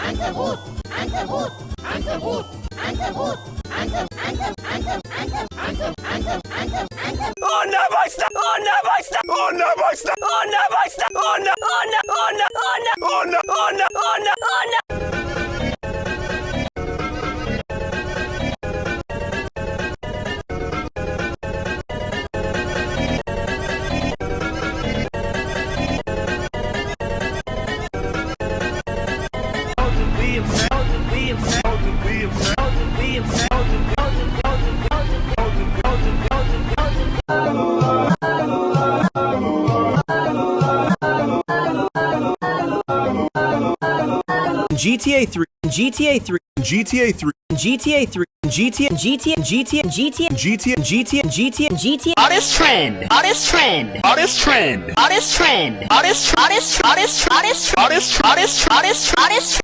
Oh no, my stuff! Oh no, my stuff! Oh no, my stuff! Oh no, my stuff! Oh no! Oh no! Oh no! Oh no! Oh no! Oh no! Oh no! Oh no! GTA 3, GTA 3, GTA 3, GTA 3, GTA, GTA, GTA, GTA, GTA, GTA, GTA, GTA. Artist trend, artist trend, artist trend, artist trend, artist, artist, artist, artist, artist, artist, artist, artist.